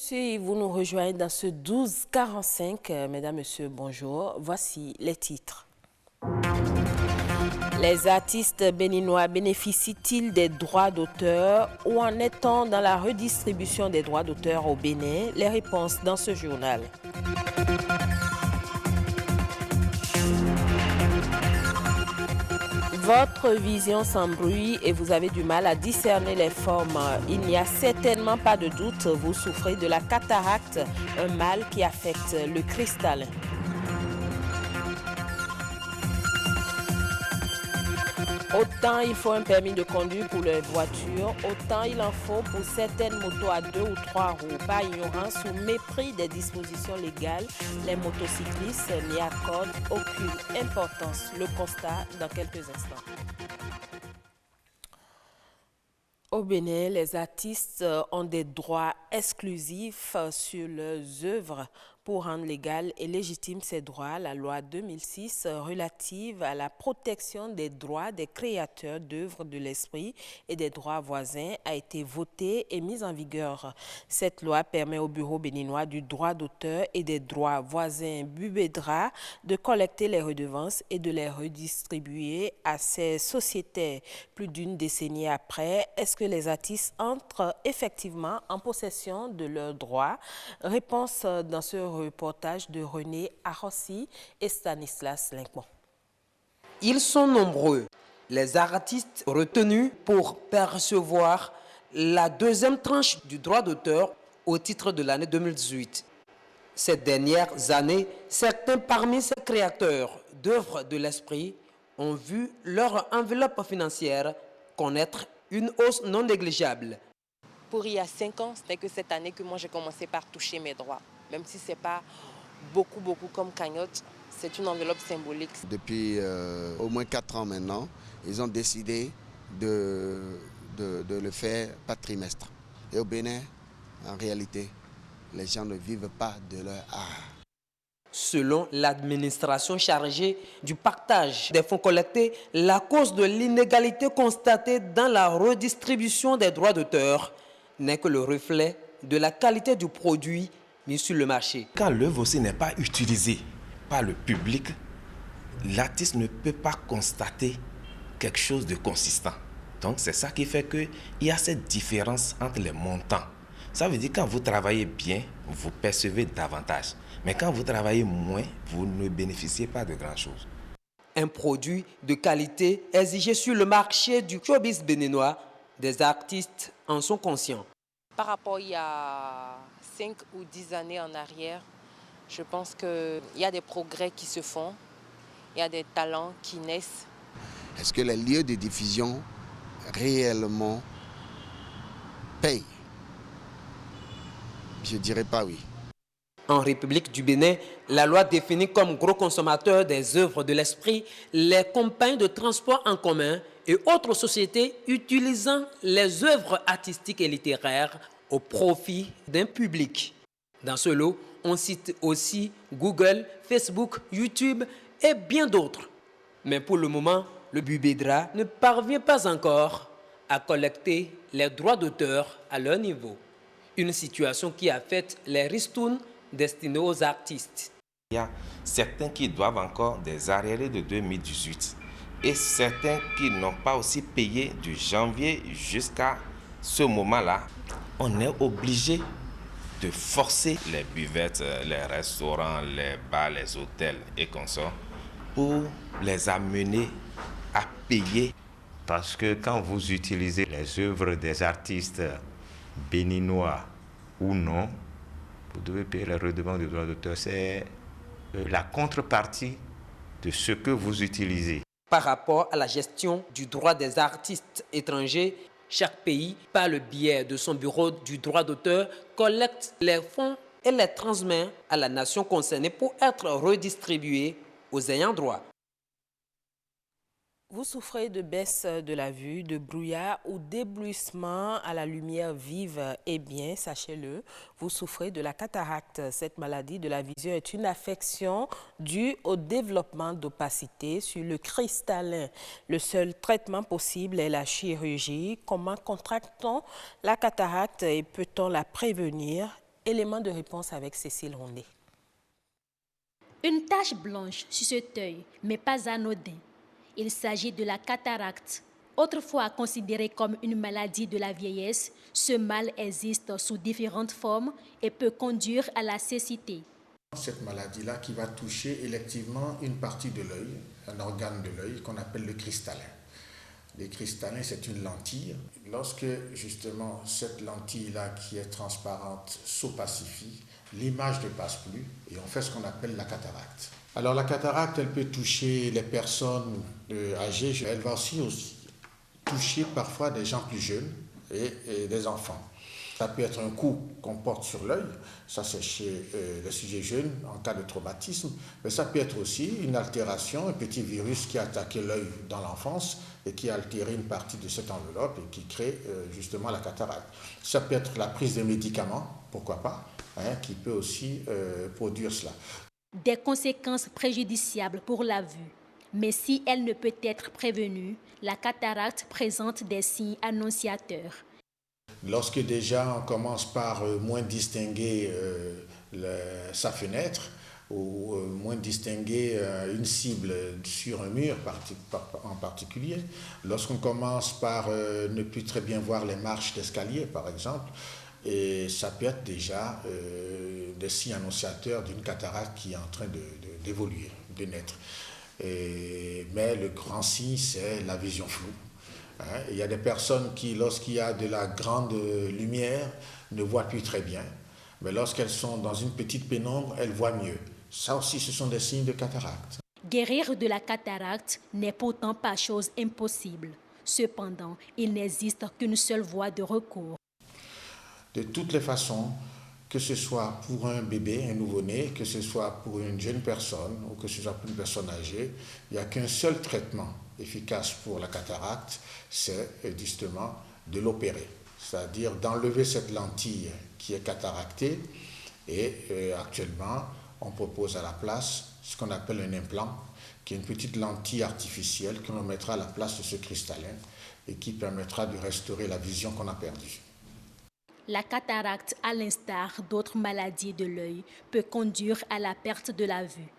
Si vous nous rejoignez dans ce 12-45, mesdames, messieurs, bonjour. Voici les titres. Les artistes béninois bénéficient-ils des droits d'auteur ou en est-on dans la redistribution des droits d'auteur au Bénin? Les réponses dans ce journal. Votre vision s'embrouille et vous avez du mal à discerner les formes. Il n'y a certainement pas de doute, vous souffrez de la cataracte, un mal qui affecte le cristallin. Autant il faut un permis de conduire pour les voitures, autant il en faut pour certaines motos à 2 ou 3 roues. Par ignorance ou mépris des dispositions légales, les motocyclistes n'y accordent aucune importance. Le constat dans quelques instants. Au Bénin, les artistes ont des droits exclusifs sur leurs œuvres. Pour rendre légal et légitime ces droits, la loi 2006 relative à la protection des droits des créateurs d'œuvres de l'esprit et des droits voisins a été votée et mise en vigueur. Cette loi permet au Bureau béninois du droit d'auteur et des droits voisins BUBEDRA de collecter les redevances et de les redistribuer à ces sociétés. Plus d'une décennie après, est-ce que les artistes entrent effectivement en possession de leurs droits? Réponse dans ce reportage de René Arossi et Stanislas Linkmont. Ils sont nombreux, les artistes retenus pour percevoir la deuxième tranche du droit d'auteur au titre de l'année 2018. Ces dernières années, certains parmi ces créateurs d'œuvres de l'esprit ont vu leur enveloppe financière connaître une hausse non négligeable. Pour il y a 5 ans, c'était que cette année que moi j'ai commencé par toucher mes droits. Même si ce n'est pas beaucoup comme cagnotte, c'est une enveloppe symbolique. Depuis au moins 4 ans maintenant, ils ont décidé de le faire par trimestre. Et au Bénin, en réalité, les gens ne vivent pas de leur art. Selon l'administration chargée du partage des fonds collectés, la cause de l'inégalité constatée dans la redistribution des droits d'auteur n'est que le reflet de la qualité du produit mis sur le marché. Quand l'œuvre aussi n'est pas utilisée par le public, l'artiste ne peut pas constater quelque chose de consistant. Donc c'est ça qui fait qu'il y a cette différence entre les montants. Ça veut dire que quand vous travaillez bien, vous percevez davantage. Mais quand vous travaillez moins, vous ne bénéficiez pas de grand-chose. Un produit de qualité exigé sur le marché du showbiz béninois, des artistes en sont conscients. Par rapport il y a 5 ou 10 années en arrière, je pense qu'il y a des progrès qui se font, il y a des talents qui naissent. Est-ce que les lieux de diffusion réellement payent? Je dirais pas oui. En République du Bénin, la loi définit comme gros consommateurs des œuvres de l'esprit les compagnies de transport en commun et autres sociétés utilisant les œuvres artistiques et littéraires au profit d'un public. Dans ce lot, on cite aussi Google, Facebook, YouTube et bien d'autres. Mais pour le moment, le BUBEDRA ne parvient pas encore à collecter les droits d'auteur à leur niveau. Une situation qui affecte les ristournes destinés aux artistes. Il y a certains qui doivent encore des arriérés de 2018 et certains qui n'ont pas aussi payé du janvier jusqu'à ce moment-là. On est obligé de forcer les buvettes, les restaurants, les bars, les hôtels et consorts pour les amener à payer. Parce que quand vous utilisez les œuvres des artistes béninois ou non, vous devez payer les redevances de droits d'auteur. C'est la contrepartie de ce que vous utilisez. Par rapport à la gestion du droit des artistes étrangers, chaque pays, par le biais de son bureau du droit d'auteur, collecte les fonds et les transmet à la nation concernée pour être redistribués aux ayants droit. Vous souffrez de baisse de la vue, de brouillard ou d'éblouissement à la lumière vive, eh bien, sachez-le, vous souffrez de la cataracte. Cette maladie de la vision est une affection due au développement d'opacité sur le cristallin. Le seul traitement possible est la chirurgie. Comment contracte-t-on la cataracte et peut-on la prévenir? Élément de réponse avec Cécile Rondé. Une tache blanche sur cet œil, mais pas anodin. Il s'agit de la cataracte. Autrefois considérée comme une maladie de la vieillesse, ce mal existe sous différentes formes et peut conduire à la cécité. Cette maladie-là qui va toucher électivement une partie de l'œil, un organe de l'œil qu'on appelle le cristallin. Le cristallin, c'est une lentille. Lorsque justement cette lentille-là qui est transparente s'opacifie, l'image ne passe plus et on fait ce qu'on appelle la cataracte. Alors la cataracte, elle peut toucher les personnes âgées, elle va aussi toucher parfois des gens plus jeunes et des enfants. Ça peut être un coup qu'on porte sur l'œil, ça c'est chez les sujets jeunes en cas de traumatisme, mais ça peut être aussi une altération, un petit virus qui a attaqué l'œil dans l'enfance et qui a altéré une partie de cette enveloppe et qui crée justement la cataracte. Ça peut être la prise de médicaments, pourquoi pas, qui peut aussi produire cela. Des conséquences préjudiciables pour la vue. Mais si elle ne peut être prévenue, la cataracte présente des signes annonciateurs. Lorsque déjà on commence par moins distinguer sa fenêtre ou moins distinguer une cible sur un mur en particulier, lorsqu'on commence par ne plus très bien voir les marches d'escalier par exemple, et ça peut être déjà des signes annonciateurs d'une cataracte qui est en train d'évoluer, de naître. Mais le grand signe, c'est la vision floue. Il y a des personnes qui, lorsqu'il y a de la grande lumière, ne voient plus très bien. Mais lorsqu'elles sont dans une petite pénombre, elles voient mieux. Ça aussi, ce sont des signes de cataracte. Guérir de la cataracte n'est pourtant pas chose impossible. Cependant, il n'existe qu'une seule voie de recours. De toutes les façons, que ce soit pour un bébé, un nouveau-né, que ce soit pour une jeune personne ou que ce soit pour une personne âgée, il n'y a qu'un seul traitement efficace pour la cataracte, c'est justement de l'opérer. C'est-à-dire d'enlever cette lentille qui est cataractée et actuellement, on propose à la place ce qu'on appelle un implant, qui est une petite lentille artificielle que l'on mettra à la place de ce cristallin et qui permettra de restaurer la vision qu'on a perdue. La cataracte, à l'instar d'autres maladies de l'œil, peut conduire à la perte de la vue.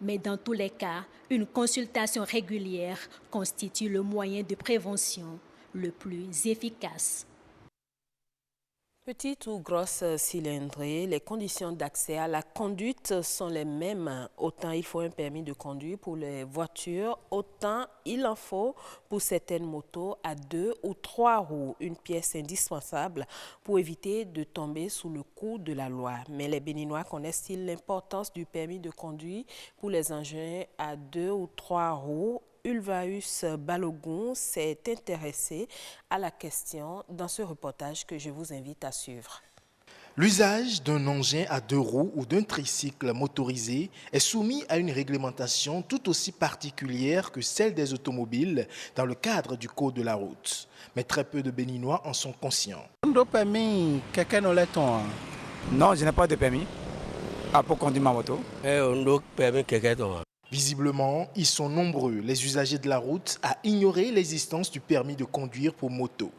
Mais dans tous les cas, une consultation régulière constitue le moyen de prévention le plus efficace. Petite ou grosse cylindrée, les conditions d'accès à la conduite sont les mêmes. Autant il faut un permis de conduire pour les voitures, autant il en faut pour certaines motos à 2 ou 3 roues, une pièce indispensable pour éviter de tomber sous le coup de la loi. Mais les Béninois connaissent-ils l'importance du permis de conduire pour les engins à 2 ou 3 roues? Ulvaeus Balogun s'est intéressé à la question dans ce reportage que je vous invite à suivre. L'usage d'un engin à 2 roues ou d'un tricycle motorisé est soumis à une réglementation tout aussi particulière que celle des automobiles dans le cadre du Code de la route. Mais très peu de Béninois en sont conscients. Non, je n'ai pas de permis pour conduire ma moto. Visiblement, ils sont nombreux, les usagers de la route, à ignorer l'existence du permis de conduire pour moto.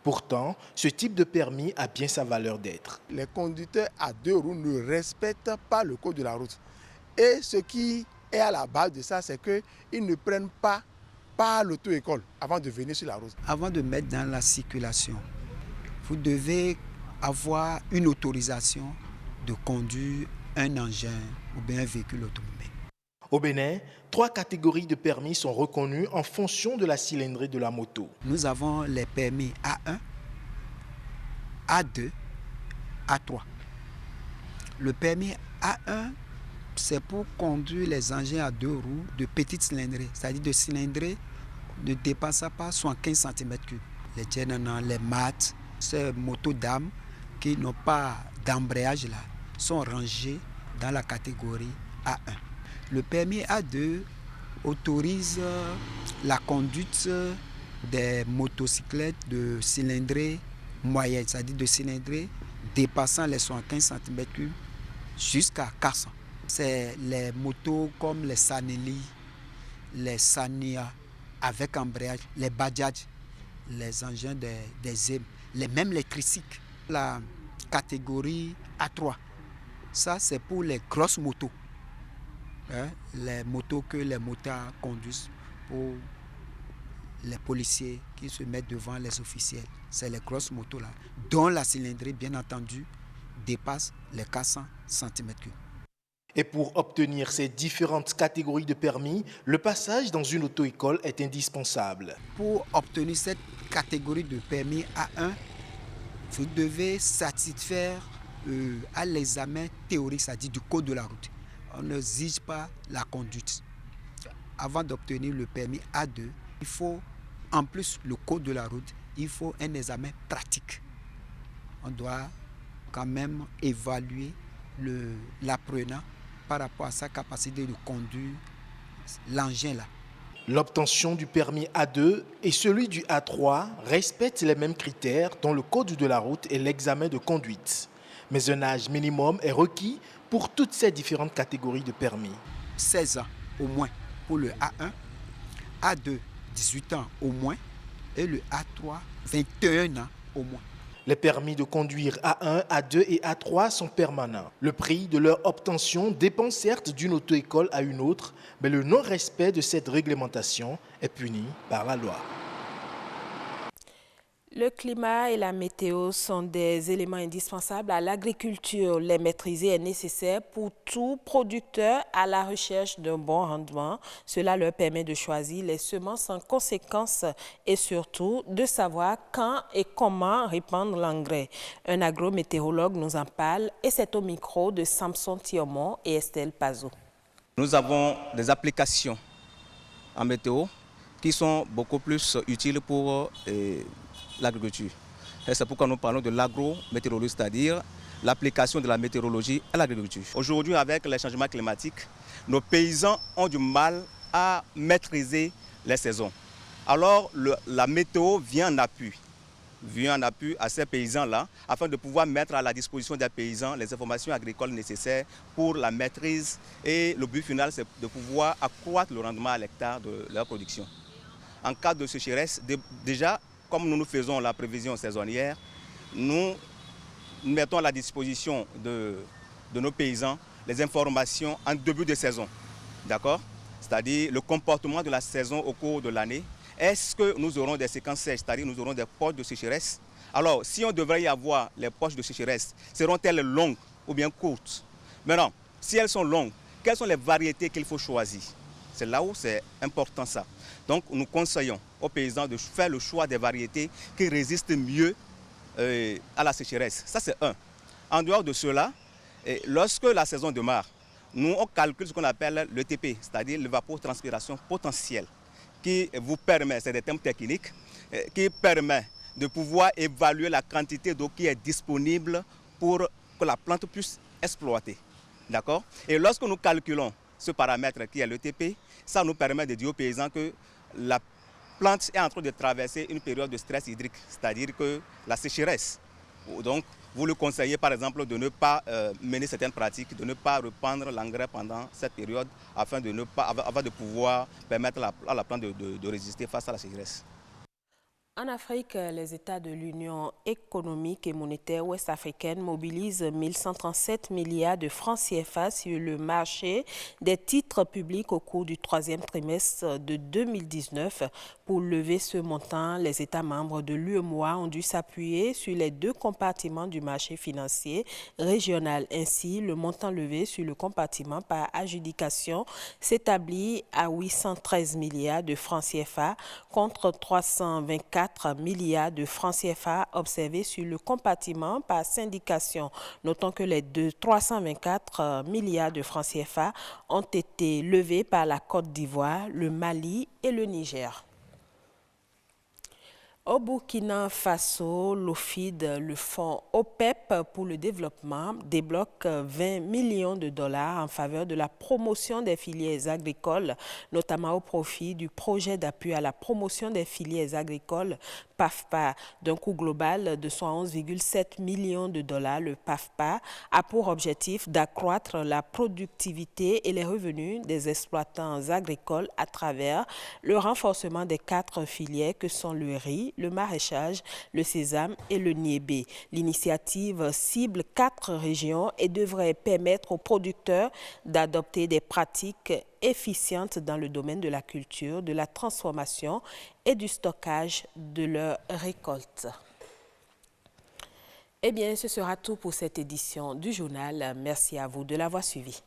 Pourtant, ce type de permis a bien sa valeur d'être. Les conducteurs à 2 roues ne respectent pas le code de la route. Et ce qui est à la base de ça, c'est qu'ils ne prennent pas l'auto-école avant de venir sur la route. Avant de mettre dans la circulation, vous devez avoir une autorisation de conduire un engin ou bien un véhicule automobile. Au Bénin, 3 catégories de permis sont reconnues en fonction de la cylindrée de la moto. Nous avons les permis A1, A2, A3. Le permis A1, c'est pour conduire les engins à 2 roues de petite cylindrée, c'est-à-dire de cylindrée ne dépassant pas 75 cm3. Les Tchénanan, les MAT, ces motos d'âme qui n'ont pas d'embrayage là, sont rangées dans la catégorie A1. Le permis A2 autorise la conduite des motocyclettes de cylindrée moyenne, c'est-à-dire de cylindrée dépassant les 75 cm3 jusqu'à 400. C'est les motos comme les Saneli, les Sania avec embrayage, les Bajaj, les engins des ZEM, même les tricycles. La catégorie A3. Ça, c'est pour les grosses motos. Hein, les motos que les motards conduisent pour les policiers qui se mettent devant les officiels. C'est les grosses motos là, dont la cylindrée, bien entendu, dépasse les 400 cm3. Et pour obtenir ces différentes catégories de permis, le passage dans une auto-école est indispensable. Pour obtenir cette catégorie de permis A1, vous devez satisfaire à l'examen théorique, c'est-à-dire du code de la route. On n'exige pas la conduite. Avant d'obtenir le permis A2, il faut, en plus le code de la route, il faut un examen pratique. On doit quand même évaluer l'apprenant par rapport à sa capacité de conduire l'engin là. L'obtention du permis A2 et celui du A3 respectent les mêmes critères dans le code de la route et l'examen de conduite. Mais un âge minimum est requis pour toutes ces différentes catégories de permis. 16 ans au moins pour le A1, A2 18 ans au moins et le A3 21 ans au moins. Les permis de conduire A1, A2 et A3 sont permanents. Le prix de leur obtention dépend certes d'une auto-école à une autre, mais le non-respect de cette réglementation est puni par la loi. Le climat et la météo sont des éléments indispensables à l'agriculture. Les maîtriser est nécessaire pour tout producteur à la recherche d'un bon rendement. Cela leur permet de choisir les semences en conséquence et surtout de savoir quand et comment répandre l'engrais. Un agrométéorologue nous en parle et c'est au micro de Samson Thiomon et Estelle Pazot. Nous avons des applications en météo qui sont beaucoup plus utiles pour l'agriculture. C'est pourquoi nous parlons de l'agrométéorologie, c'est-à-dire l'application de la météorologie à l'agriculture. Aujourd'hui, avec les changements climatiques, nos paysans ont du mal à maîtriser les saisons. Alors, la météo vient en appui à ces paysans-là, afin de pouvoir mettre à la disposition des paysans les informations agricoles nécessaires pour la maîtrise. Et le but final, c'est de pouvoir accroître le rendement à l'hectare de leur production. En cas de sécheresse, déjà, comme nous faisons la prévision saisonnière, nous mettons à la disposition de nos paysans les informations en début de saison. D'accord? C'est-à-dire le comportement de la saison au cours de l'année. Est-ce que nous aurons des séquences sèches, c'est-à-dire nous aurons des poches de sécheresse? Alors, si on devrait y avoir les poches de sécheresse, seront-elles longues ou bien courtes? Maintenant, si elles sont longues, quelles sont les variétés qu'il faut choisir? C'est là où c'est important ça. Donc nous conseillons aux paysans de faire le choix des variétés qui résistent mieux à la sécheresse. Ça c'est un. En dehors de cela, lorsque la saison démarre, nous on calcule ce qu'on appelle l'ETP, c'est-à-dire l'évapotranspiration potentielle, qui vous permet, c'est des termes techniques, qui permet de pouvoir évaluer la quantité d'eau qui est disponible pour que la plante puisse exploiter. D'accord? Et lorsque nous calculons ce paramètre qui est l'ETP, ça nous permet de dire aux paysans que la plante est en train de traverser une période de stress hydrique, c'est-à-dire que la sécheresse. Donc, vous le conseillez par exemple de ne pas mener certaines pratiques, de ne pas répandre l'engrais pendant cette période afin de pouvoir permettre à la plante de résister face à la sécheresse. En Afrique, les États de l'Union économique et monétaire ouest-africaine mobilisent 1137 milliards de francs CFA sur le marché des titres publics au cours du troisième trimestre de 2019. Pour lever ce montant, les États membres de l'UEMOA ont dû s'appuyer sur les deux compartiments du marché financier régional. Ainsi, le montant levé sur le compartiment par adjudication s'établit à 813 milliards de francs CFA contre 324 milliards de francs CFA observés sur le compartiment par syndication. Notons que les 324 milliards de francs CFA ont été levés par la Côte d'Ivoire, le Mali et le Niger. Au Burkina Faso, l'OFID, le fonds OPEP pour le développement, débloque 20 millions de dollars en faveur de la promotion des filières agricoles, notamment au profit du projet d'appui à la promotion des filières agricoles PAFPA. D'un coût global de 111,7 millions de dollars, le PAFPA a pour objectif d'accroître la productivité et les revenus des exploitants agricoles à travers le renforcement des 4 filières que sont le riz, le maraîchage, le sésame et le niébé. L'initiative cible 4 régions et devrait permettre aux producteurs d'adopter des pratiques efficientes dans le domaine de la culture, de la transformation et du stockage de leurs récoltes. Eh bien, ce sera tout pour cette édition du journal. Merci à vous de l'avoir suivi.